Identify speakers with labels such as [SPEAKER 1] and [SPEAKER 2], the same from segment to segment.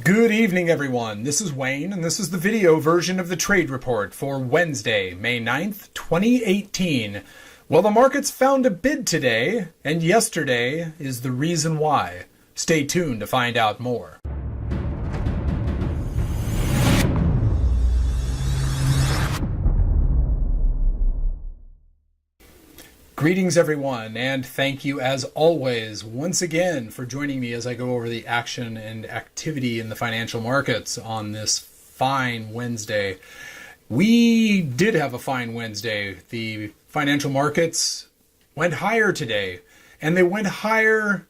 [SPEAKER 1] Good evening, everyone. This is Wayne, and this is the video version of the trade report for Wednesday, May 9th, 2018. Well, the markets found a bid today, and yesterday is the reason why. Stay tuned to find out more. Greetings, everyone, and thank you as always once again for joining me as I go over the action and activity in the financial markets on this fine Wednesday. We did have a fine Wednesday. The financial markets went higher today, and they went higher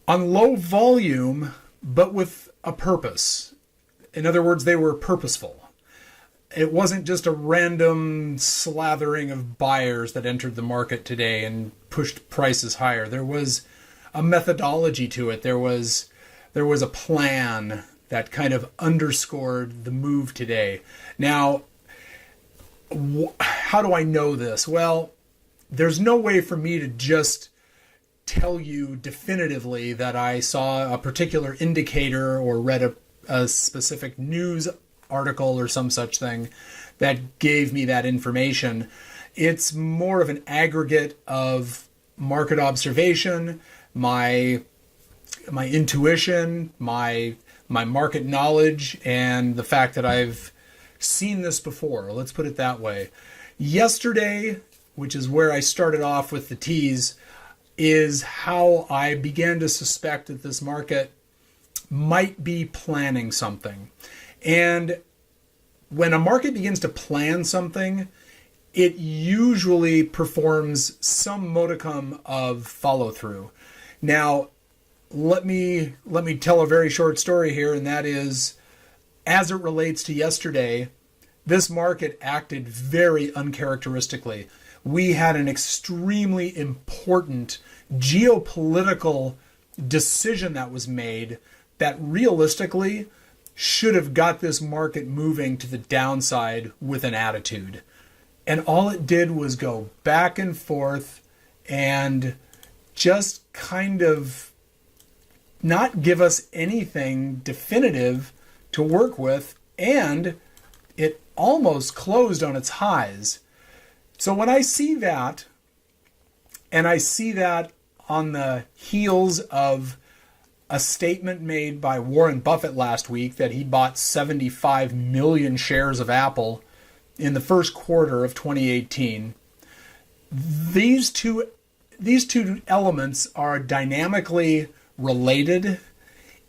[SPEAKER 1] on low volume, but with a purpose. In other words, they were purposeful. It wasn't just a random slathering of buyers that entered the market today and pushed prices higher. There was a methodology to it. There was a plan that kind of underscored the move today. Now, how do I know this? Well, there's no way for me to just tell you definitively that I saw a particular indicator or read a specific news article or some such thing that gave me that information. It's more of an aggregate of market observation, my intuition, my market knowledge, and the fact that I've seen this before. Let's put it that way. Yesterday, which is where I started off with the tease, is how I began to suspect that this market might be planning something. And when a market begins to plan something, it usually performs some modicum of follow-through. Now, let me tell a very short story here, and that is, as it relates to yesterday, this market acted very uncharacteristically. We had an extremely important geopolitical decision that was made that realistically should have got this market moving to the downside with an attitude. And all it did was go back and forth and just kind of not give us anything definitive to work with, and it almost closed on its highs. So when I see that, and I see that on the heels of a statement made by Warren Buffett last week that he bought 75 million shares of Apple in the first quarter of 2018. These two elements are dynamically related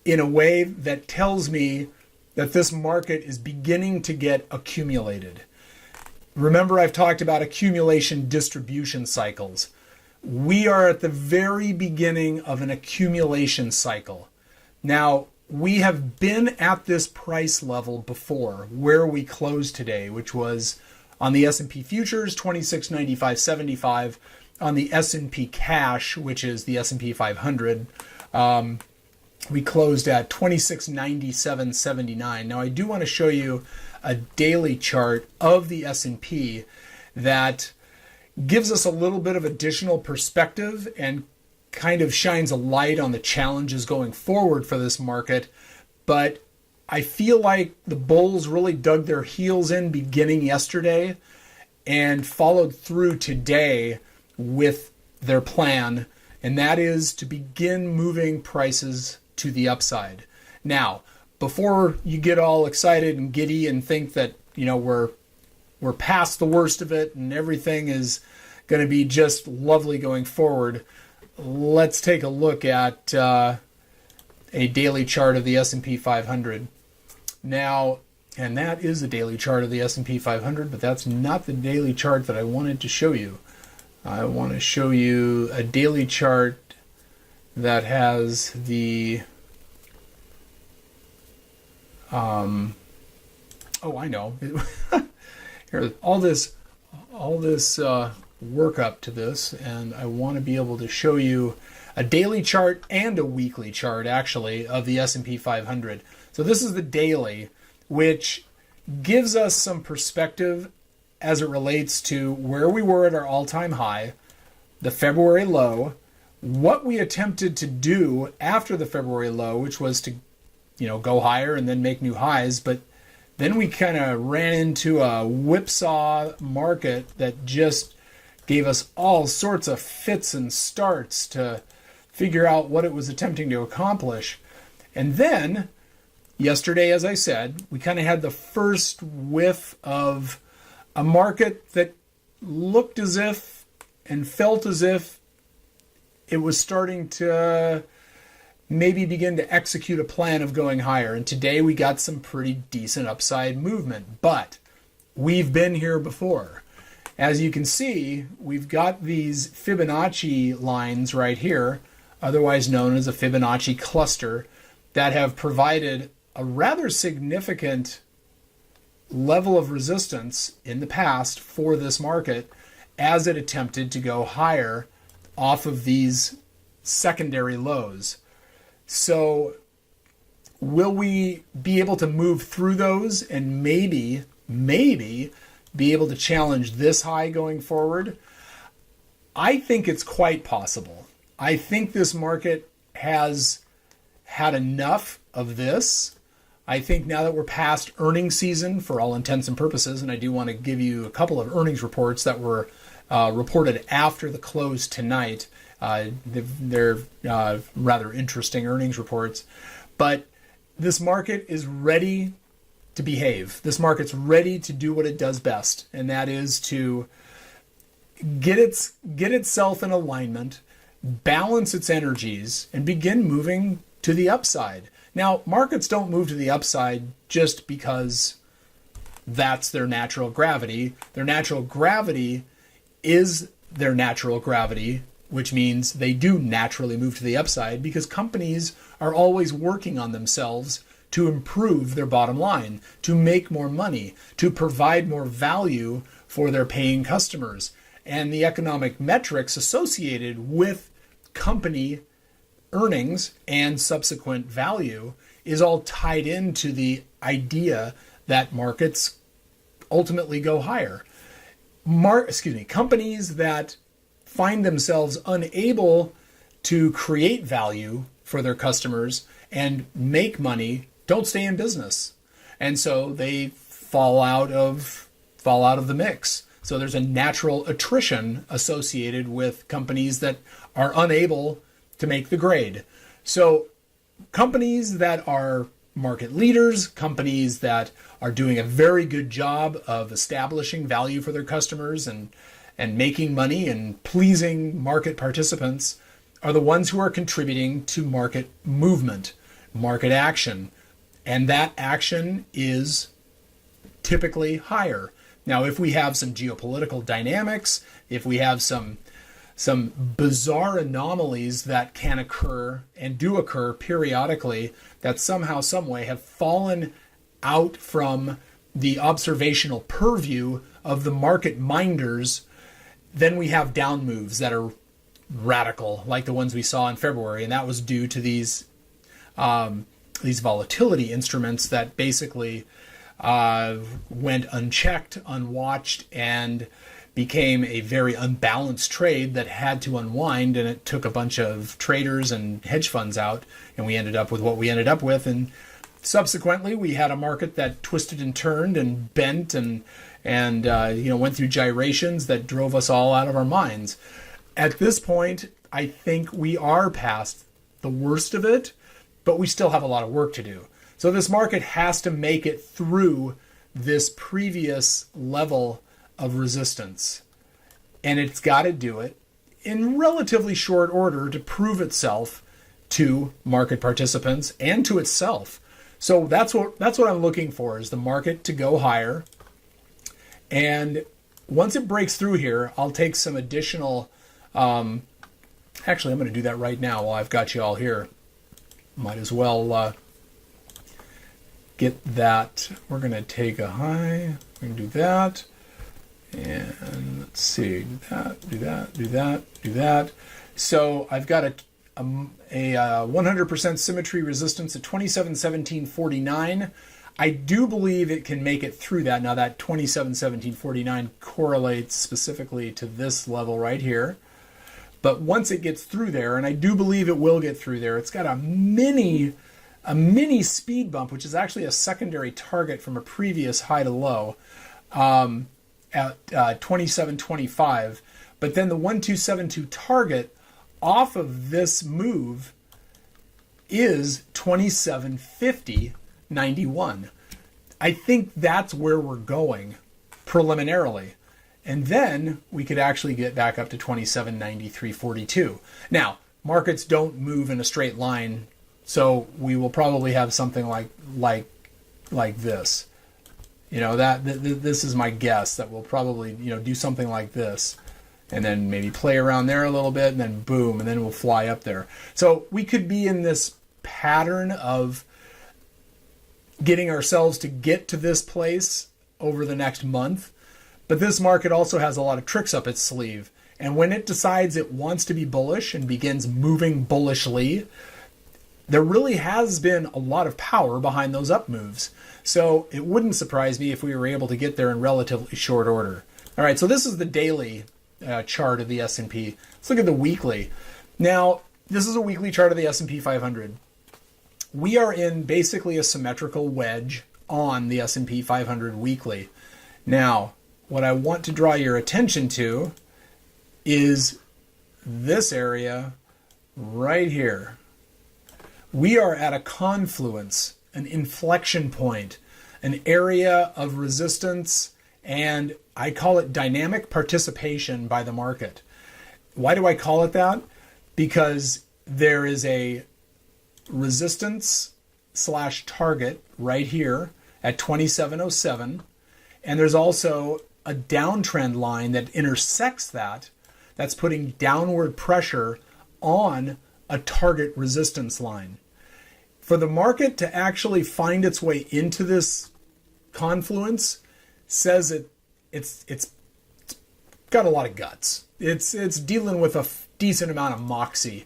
[SPEAKER 1] in a way that tells me that this market is beginning to get accumulated. Remember, I've talked about accumulation distribution cycles. We are at the very beginning of an accumulation cycle. Now, we have been at this price level before, where we closed today, which was on the S&P futures, 2695.75, on the S&P cash, which is the S&P 500, we closed at 2697.79. Now, I do want to show you a daily chart of the S&P that gives us a little bit of additional perspective and kind of shines a light on the challenges going forward for this market. But I feel like the bulls really dug their heels in beginning yesterday and followed through today with their plan, and that is to begin moving prices to the upside. Now, before you get all excited and giddy and think that, we're past the worst of it and everything is going to be just lovely going forward, let's take a look at a daily chart of the S&P 500. Now, and that is a daily chart of the S&P 500, but that's not the daily chart that I wanted to show you. I want to show you a daily chart that has the oh, I know. Here, all this work up to this, and I want to be able to show you a daily chart and a weekly chart, actually, of the S&P 500. So this is the daily, which gives us some perspective as it relates to where we were at our all-time high, the February low, what we attempted to do after the February low, which was to go higher and then make new highs. But then we kind of ran into a whipsaw market that just gave us all sorts of fits and starts to figure out what it was attempting to accomplish. And then yesterday, as I said, we kind of had the first whiff of a market that looked as if and felt as if it was starting to maybe begin to execute a plan of going higher. And today we got some pretty decent upside movement, but we've been here before. As you can see, we've got these Fibonacci lines right here, otherwise known as a Fibonacci cluster, that have provided a rather significant level of resistance in the past for this market as it attempted to go higher off of these secondary lows. So will we be able to move through those and maybe be able to challenge this high going forward? I think it's quite possible. I think this market has had enough of this. I think now that we're past earnings season for all intents and purposes, and I do want to give you a couple of earnings reports that were reported after the close tonight. They're rather interesting earnings reports, but this market is ready to behave. This market's ready to do what it does best, and that is to get itself in alignment, balance its energies, and begin moving to the upside. Now, markets don't move to the upside just because that's their natural gravity. Their natural gravity is their natural gravity, which means they do naturally move to the upside because companies are always working on themselves to improve their bottom line, to make more money, to provide more value for their paying customers. And the economic metrics associated with company earnings and subsequent value is all tied into the idea that markets ultimately go higher. Companies that find themselves unable to create value for their customers and make money don't stay in business, and so they fall out of the mix. So there's a natural attrition associated with companies that are unable to make the grade. So companies that are market leaders, companies that are doing a very good job of establishing value for their customers and making money and pleasing market participants are the ones who are contributing to market movement, market action. And that action is typically higher. Now, if we have some geopolitical dynamics, if we have some bizarre anomalies that can occur and do occur periodically that somehow, some way have fallen out from the observational purview of the market minders, then we have down moves that are radical, like the ones we saw in February, and that was due to these volatility instruments that basically went unchecked, unwatched, and became a very unbalanced trade that had to unwind, and it took a bunch of traders and hedge funds out, and we ended up with what we ended up with. And subsequently, we had a market that twisted and turned and bent and went through gyrations that drove us all out of our minds. At this point, I think we are past the worst of it, but we still have a lot of work to do. So this market has to make it through this previous level of resistance, and it's got to do it in relatively short order to prove itself to market participants and to itself. So that's what I'm looking for, is the market to go higher. And once it breaks through here, I'll take some additional actually, I'm going to do that right now while I've got you all here. Might as well get that. We're going to take a high. We're going to do that. And let's see, do that. So I've got a 100% symmetry resistance at 27.1749. I do believe it can make it through that. Now that 27.1749 correlates specifically to this level right here. But once it gets through there, and I do believe it will get through there, it's got a mini a mini speed bump, which is actually a secondary target from a previous high to low at 27.25. But then the 1272 target off of this move is 27.50.91. I think that's where we're going preliminarily. And then we could actually get back up to 27.93.42. Now, markets don't move in a straight line, so we will probably have something like this. This is my guess, that we'll probably, do something like this, and then maybe play around there a little bit, and then boom, and then we'll fly up there. So we could be in this pattern of getting ourselves to get to this place over the next month. But this market also has a lot of tricks up its sleeve. And when it decides it wants to be bullish and begins moving bullishly, there really has been a lot of power behind those up moves. So it wouldn't surprise me if we were able to get there in relatively short order. All right, so this is the daily chart of the S&P. Let's look at the weekly. Now, this is a weekly chart of the S&P 500. We are in basically a symmetrical wedge on the S&P 500 weekly. Now, what I want to draw your attention to is this area right here. We are at a confluence, an inflection point, an area of resistance, and I call it dynamic participation by the market. Why do I call it that? Because there is a resistance / target right here at 2707, and there's also a downtrend line that intersects that, that's putting downward pressure on a target resistance line. For the market to actually find its way into this confluence says it's got a lot of guts. It's dealing with a decent amount of moxie.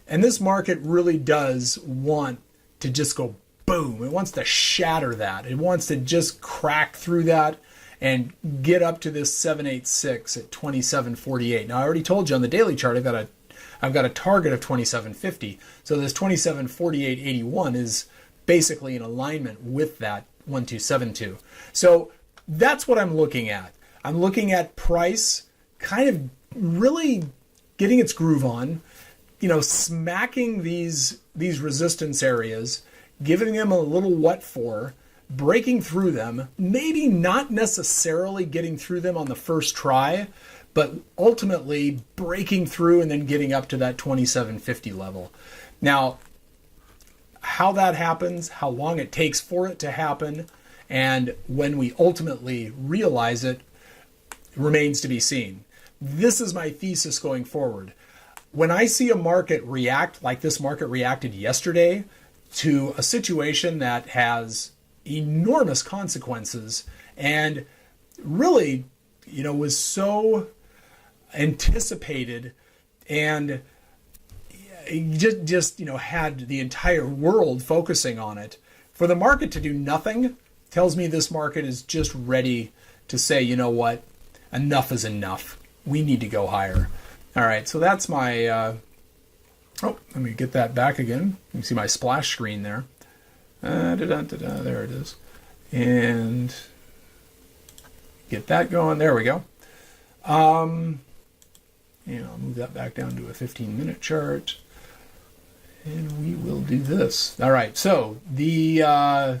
[SPEAKER 1] And this market really does want to just go boom. It wants to shatter that. It wants to just crack through that and get up to this 786 at 27.48. Now, I already told you on the daily chart, I've got a target of 27.50. So this 27.48.81 is basically in alignment with that 1272. So that's what I'm looking at. I'm looking at price kind of really getting its groove on, smacking these resistance areas, giving them a little what for, breaking through them, maybe not necessarily getting through them on the first try, but ultimately breaking through and then getting up to that 2750 level. Now, how that happens, how long it takes for it to happen, and when we ultimately realize it remains to be seen. This is my thesis going forward. When I see a market react like this market reacted yesterday to a situation that has enormous consequences and really, was so anticipated and just had the entire world focusing on it, for the market to do nothing tells me this market is just ready to say, you know what, enough is enough. We need to go higher. All right, so that's my, let me get that back again. You can see my splash screen there. There it is. And get that going. There we go. I'll move that back down to a 15-minute chart. And we will do this. All right, so the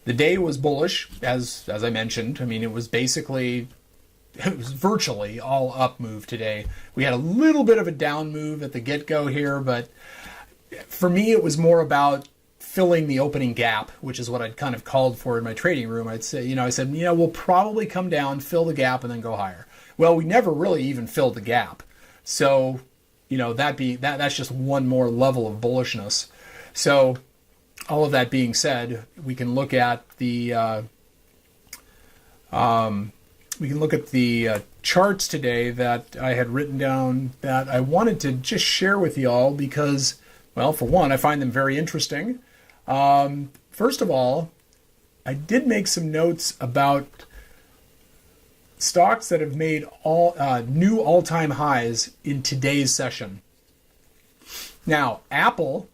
[SPEAKER 1] day was bullish, as I mentioned. I mean, it was virtually all up move today. We had a little bit of a down move at the get-go here, but for me, it was more about filling the opening gap, which is what I'd kind of called for in my trading room. I said, we'll probably come down, fill the gap, and then go higher. Well, we never really even filled the gap. So, that's just one more level of bullishness. So, all of that being said, we can look at the charts today that I had written down that I wanted to just share with you all because, well, for one, I find them very interesting. First of all, I did make some notes about stocks that have made new all-time highs in today's session. Now, Apple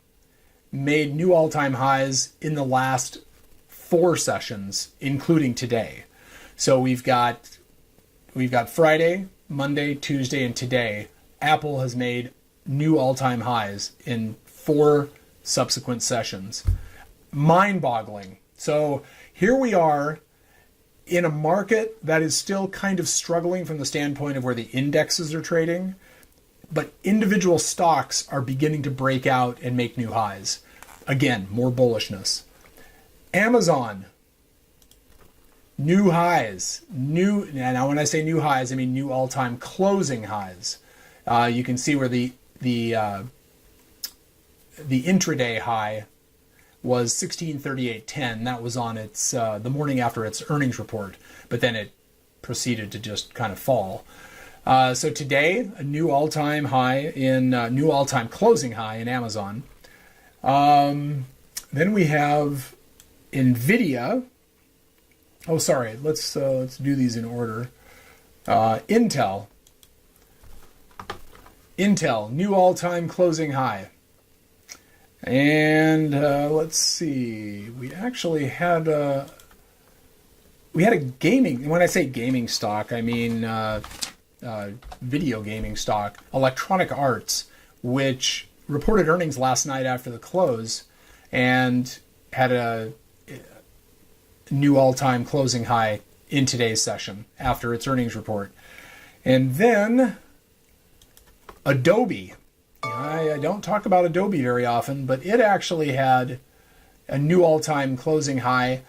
[SPEAKER 1] made new all-time highs in the last 4 sessions, including today. So we've got Friday, Monday, Tuesday, and today. Apple has made new all-time highs in 4 subsequent sessions. Mind-boggling. So here we are in a market that is still kind of struggling from the standpoint of where the indexes are trading, but individual stocks are beginning to break out and make new highs. Again, more bullishness. Amazon, new highs. Now when I say new highs, I mean new all-time closing highs. You can see where the intraday high was 1638.10. That was on its the morning after its earnings report, but then it proceeded to just kind of fall. So today, a new all-time high new all-time closing high in Amazon. Then we have Nvidia. Oh, sorry. Let's do these in order. Intel, new all-time closing high. And let's see. We actually had a gaming. When I say gaming stock, I mean video gaming stock, Electronic Arts, which reported earnings last night after the close and had a new all-time closing high in today's session after its earnings report. And then Adobe. I don't talk about Adobe very often, but it actually had a new all-time closing high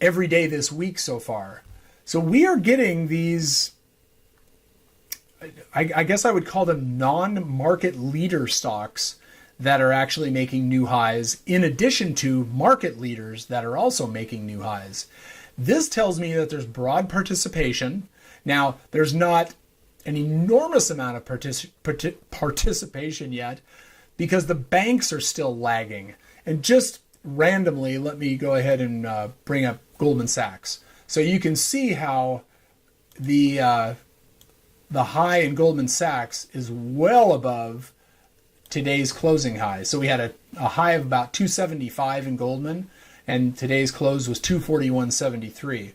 [SPEAKER 1] every day this week so far. So we are getting these, I guess I would call them non-market leader stocks that are actually making new highs, in addition to market leaders that are also making new highs. This tells me that there's broad participation. Now, there's not an enormous amount of participation yet because the banks are still lagging. And just randomly, let me go ahead and bring up Goldman Sachs. So you can see how the high in Goldman Sachs is well above today's closing high. So we had a high of about 275 in Goldman, and today's close was 241.73.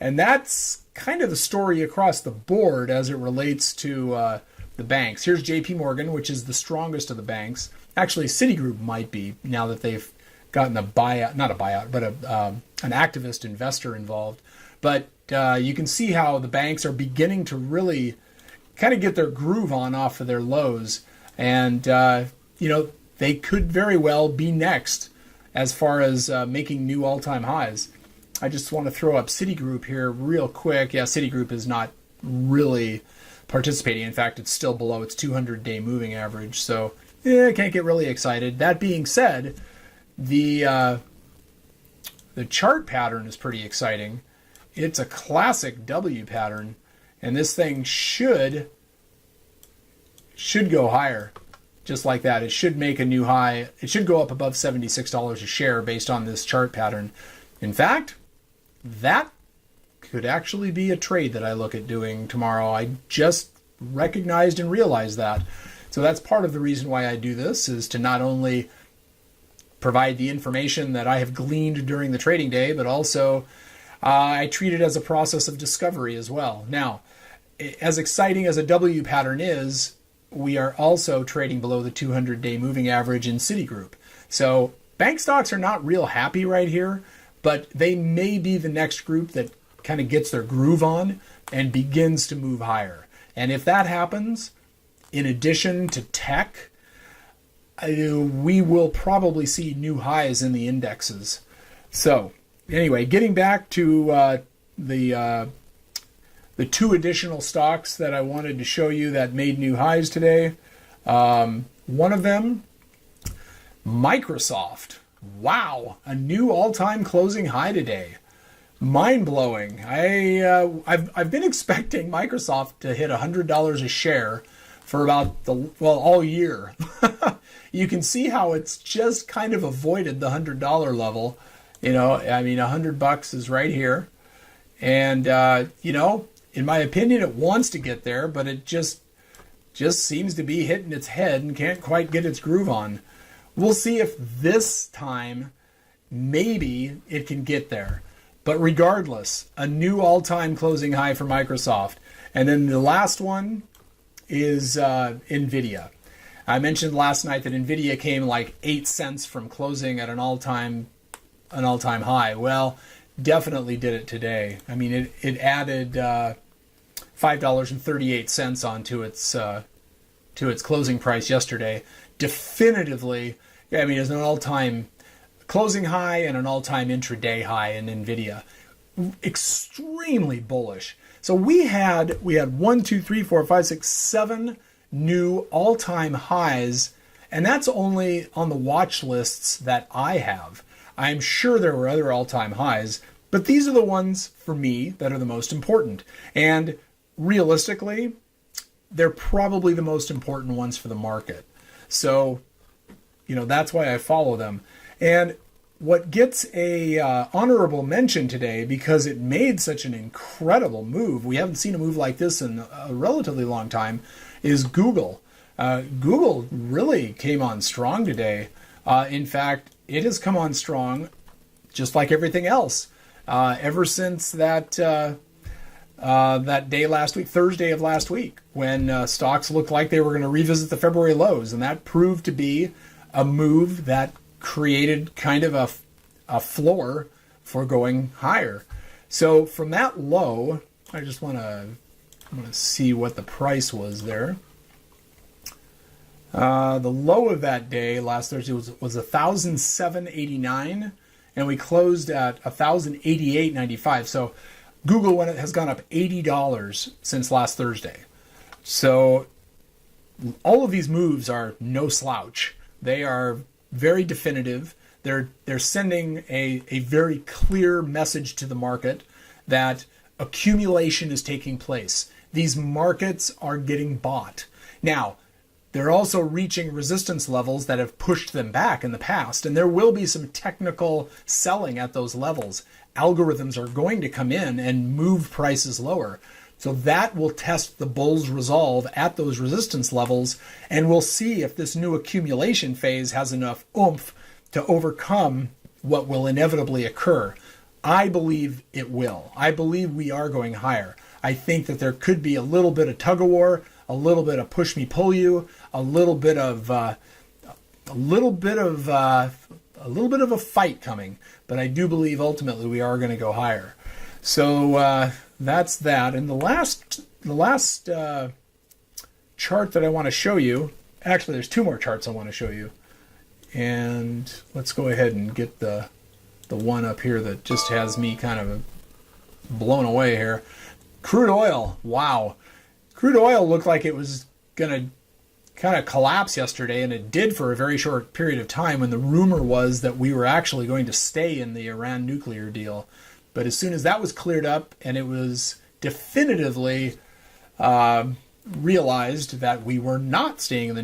[SPEAKER 1] And that's kind of the story across the board as it relates to the banks. Here's JP Morgan, which is the strongest of the banks. Actually, Citigroup might be, now that they've gotten a buyout, not a buyout, but an activist investor involved. But you can see how the banks are beginning to really kind of get their groove on off of their lows. And, they could very well be next as far as making new all-time highs. I just want to throw up Citigroup here real quick. Yeah, Citigroup is not really participating. In fact, it's still below its 200-day moving average. So, I can't get really excited. That being said, the chart pattern is pretty exciting. It's a classic W pattern, and this thing should go higher, just like that. It should make a new high. It should go up above $76 a share based on this chart pattern. In fact, that could actually be a trade that I look at doing tomorrow. I just recognized and realized that. So that's part of the reason why I do this, is to not only provide the information that I have gleaned during the trading day, but also I treat it as a process of discovery as well. Now, as exciting as a W pattern is, we are also trading below the 200-day moving average in Citigroup. So bank stocks are not real happy right here, but they may be the next group that kind of gets their groove on and begins to move higher. And if that happens, in addition to tech, we will probably see new highs in the indexes. So anyway, getting back to the 2 additional stocks that I wanted to show you that made new highs today. One of them, Microsoft. Wow, a new all-time closing high today. Mind-blowing. I've been expecting Microsoft to hit $100 a share for about all year. You can see how it's just kind of avoided the $100 level. $100 is right here. And, in my opinion, it wants to get there, but it just seems to be hitting its head and can't quite get its groove on. We'll see if this time maybe it can get there. But regardless, a new all-time closing high for Microsoft. And then the last one is NVIDIA. I mentioned last night that NVIDIA came like 8 cents from closing at an all-time high. Well, definitely did it today. I mean, it added $5.38 onto its closing price yesterday. Definitively, I mean, it's an all-time closing high and an all-time intraday high in NVIDIA. Extremely bullish. So we had 1, 2, 3, 4, 5, 6, 7 new all-time highs, and that's only on the watch lists that I have. I'm sure there were other all-time highs, but these are the ones for me that are the most important. And realistically, they're probably the most important ones for the market. So, that's why I follow them. And what gets a honorable mention today, because it made such an incredible move, we haven't seen a move like this in a relatively long time, is Google. Google really came on strong today. In fact, it has come on strong just like everything else. Ever since that day last week, Thursday of last week, when stocks looked like they were going to revisit the February lows, and that proved to be a move that created kind of a floor for going higher. So from that low, I just want to see what the price was there. The low of that day last Thursday was 1,007.89, and we closed at 1,088.95. So Google has gone up $80 since last Thursday. So all of these moves are no slouch. They are very definitive. They're sending a very clear message to the market that accumulation is taking place. These markets are getting bought. Now, they're also reaching resistance levels that have pushed them back in the past, and there will be some technical selling at those levels. Algorithms are going to come in and move prices lower. So that will test the bull's resolve at those resistance levels, and we'll see if this new accumulation phase has enough oomph to overcome what will inevitably occur. I believe it will. I believe we are going higher. I think that there could be a little bit of tug of war, a little bit of push me pull you, a little bit of a fight coming, but I do believe ultimately we are going to go higher. So that's that. And the last chart that I want to show you, actually there's 2 more charts I want to show you, and let's go ahead and get the one up here that just has me kind of blown away here. Crude oil. Wow. Crude oil looked like it was going to kind of collapse yesterday, and it did for a very short period of time when the rumor was that we were actually going to stay in the Iran nuclear deal. But as soon as that was cleared up and it was definitively realized that we were not staying in the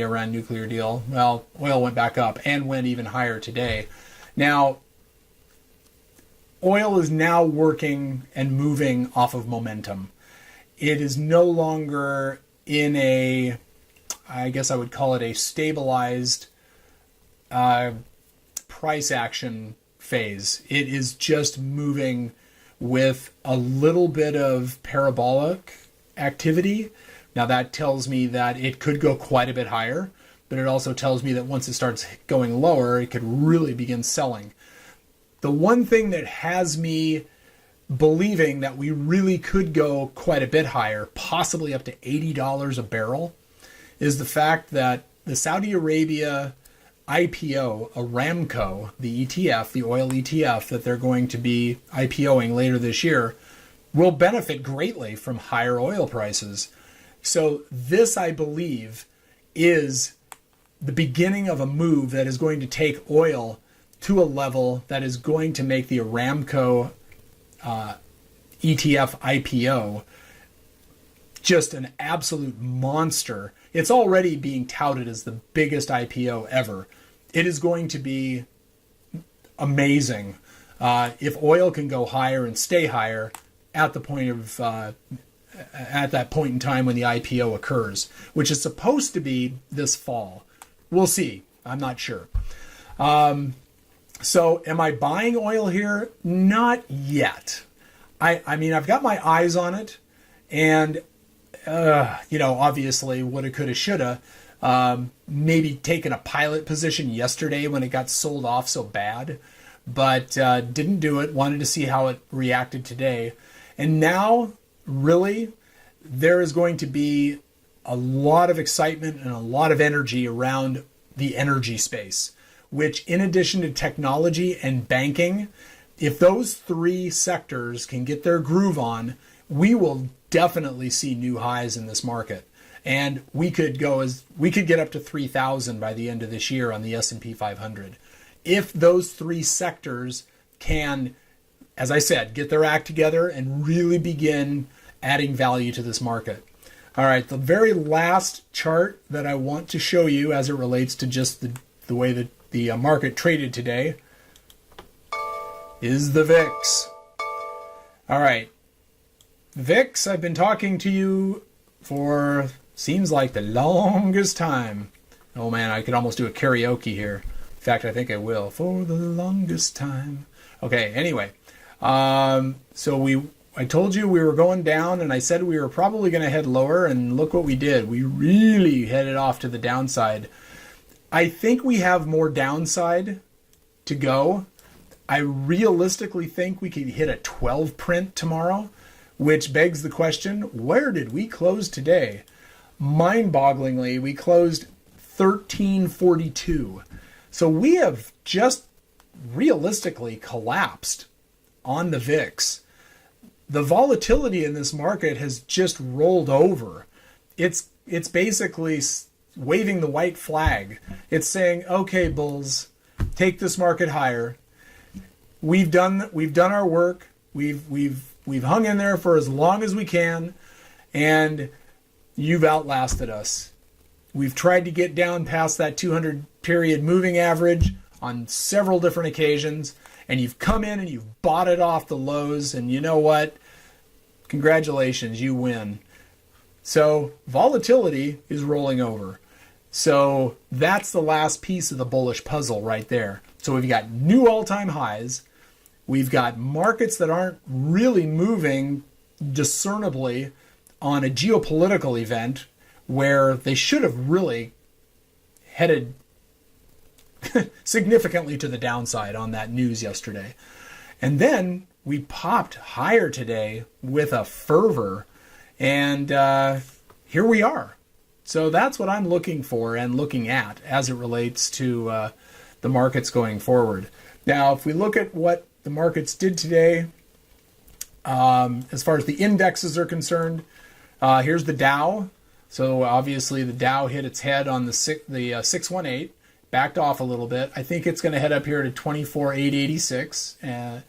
[SPEAKER 1] Iran nuclear deal, well, oil went back up and went even higher today. Now, oil is now working and moving off of momentum. It is no longer in a, I guess I would call it a stabilized price action phase. It is just moving with a little bit of parabolic activity. Now that tells me that it could go quite a bit higher, but it also tells me that once it starts going lower, it could really begin selling. The one thing that has me believing that we really could go quite a bit higher, possibly up to $80 a barrel, is the fact that the Saudi Arabia IPO, Aramco, the ETF, the oil ETF that they're going to be IPOing later this year, will benefit greatly from higher oil prices. So this, I believe, is the beginning of a move that is going to take oil to a level that is going to make the Aramco ETF IPO just an absolute monster. It's already being touted as the biggest IPO ever. It is going to be amazing if oil can go higher and stay higher at the point of at that point in time when the IPO occurs, which is supposed to be this fall. We'll see. I'm not sure. So am I buying oil here? Not yet. I mean, I've got my eyes on it, and, obviously woulda, coulda, shoulda. Maybe taken a pilot position yesterday when it got sold off so bad, but didn't do it. Wanted to see how it reacted today. And now, really, there is going to be a lot of excitement and a lot of energy around the energy space, which, in addition to technology and banking, if those three sectors can get their groove on, we will definitely see new highs in this market. And we could get up to 3,000 by the end of this year on the S&P 500. If those three sectors can, as I said, get their act together and really begin adding value to this market. All right, the very last chart that I want to show you as it relates to just the way that the market traded today is the VIX. All right, VIX, I've been talking to you for seems like the longest time. Oh man, I could almost do a karaoke here. In fact, I think I will. For the longest time. Okay, anyway. So I told you we were going down, and I said we were probably going to head lower, and look what we did. We really headed off to the downside. I think we have more downside to go. I realistically think we could hit a 12 print tomorrow, which begs the question, where did we close today? Mind-bogglingly, we closed 1342. So we have just realistically collapsed on the VIX. The volatility in this market has just rolled over. It's basically waving the white flag. It's saying, okay, bulls, take this market higher. We've done our work. We've hung in there for as long as we can, and you've outlasted us. We've tried to get down past that 200 period moving average on several different occasions, and you've come in and you've bought it off the lows, and you know what? Congratulations, you win. So volatility is rolling over. So that's the last piece of the bullish puzzle right there. So we've got new all-time highs. We've got markets that aren't really moving discernibly on a geopolitical event where they should have really headed significantly to the downside on that news yesterday. And then we popped higher today with a fervor, and here we are. So that's what I'm looking for and looking at as it relates to the markets going forward. Now, if we look at what the markets did today, as far as the indexes are concerned, here's the Dow. So obviously the Dow hit its head on the 618, backed off a little bit. I think it's going to head up here to 24,886, and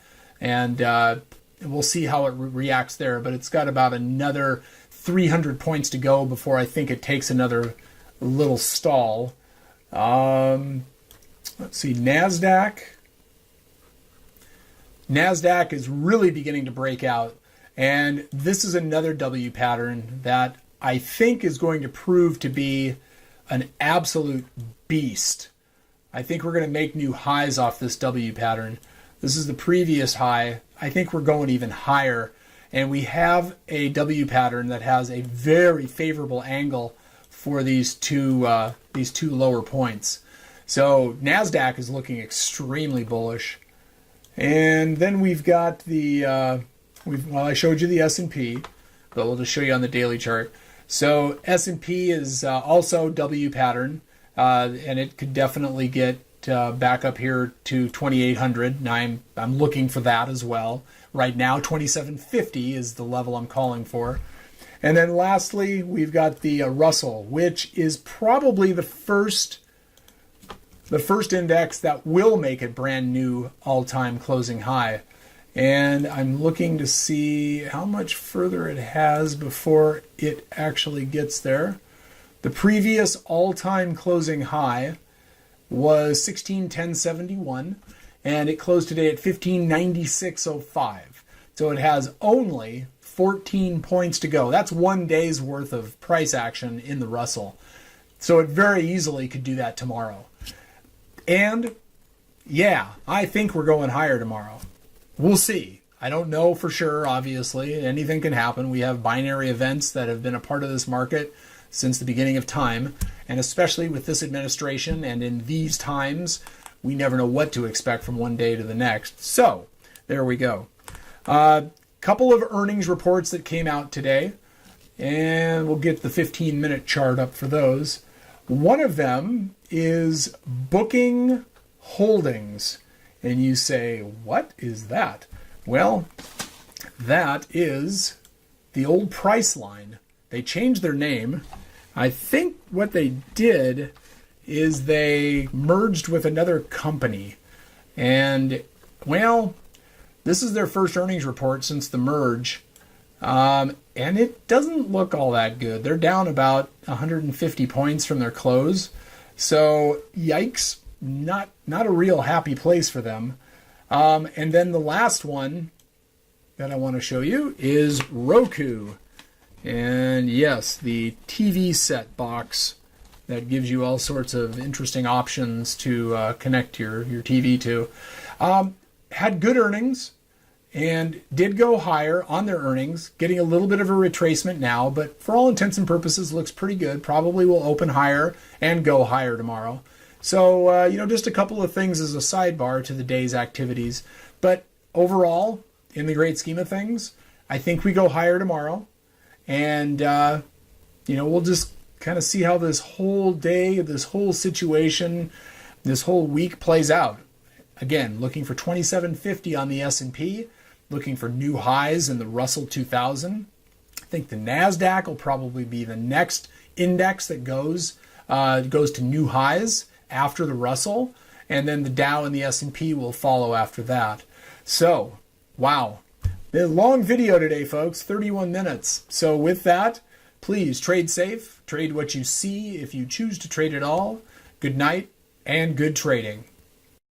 [SPEAKER 1] we'll see how it reacts there. But it's got about another 300 points to go before I think it takes another little stall. Let's see, Nasdaq. Nasdaq is really beginning to break out, and this is another W pattern that I think is going to prove to be an absolute beast. I think we're going to make new highs off this W pattern. This is the previous high. I think we're going even higher, and we have a W pattern that has a very favorable angle for these two lower points. So Nasdaq is looking extremely bullish. And then we've got the, I showed you the S&P, but we'll just show you on the daily chart. So S&P is also W pattern, and it could definitely get back up here to 2,800. Now I'm looking for that as well. Right now, 2,750 is the level I'm calling for. And then lastly, we've got the Russell, which is probably the first index that will make a brand new all-time closing high. And I'm looking to see how much further it has before it actually gets there. The previous all-time closing high was 1610.71, and it closed today at 1596.05. So it has only 14 points to go. That's 1 day's worth of price action in the Russell. So it very easily could do that tomorrow. And yeah, I think we're going higher tomorrow. We'll see. I don't know for sure, obviously. Anything can happen. We have binary events that have been a part of this market since the beginning of time. And especially with this administration and in these times, we never know what to expect from one day to the next. So there we go. Couple of earnings reports that came out today. And we'll get the 15-minute chart up for those. One of them is Booking Holdings. And you say, what is that? Well, that is the old Priceline. They changed their name. I think what they did is they merged with another company. And, well, this is their first earnings report since the merge. And it doesn't look all that good. They're down about 150 points from their close. So, yikes, not a real happy place for them. And then the last one that I want to show you is Roku. And yes, the TV set box that gives you all sorts of interesting options to connect your TV to. Had good earnings and did go higher on their earnings, getting a little bit of a retracement now, but for all intents and purposes looks pretty good. Probably will open higher and go higher tomorrow. So, just a couple of things as a sidebar to the day's activities. But overall, in the great scheme of things, I think we go higher tomorrow. And, we'll just kind of see how this whole day, this whole situation, this whole week plays out. Again, looking for 2750 on the S&P, looking for new highs in the Russell 2000. I think the Nasdaq will probably be the next index that goes to new highs after the Russell, and then the Dow and the S&P will follow after that. So, wow. A long video today, folks, 31 minutes. So with that, please trade safe, trade what you see if you choose to trade at all. Good night and good trading.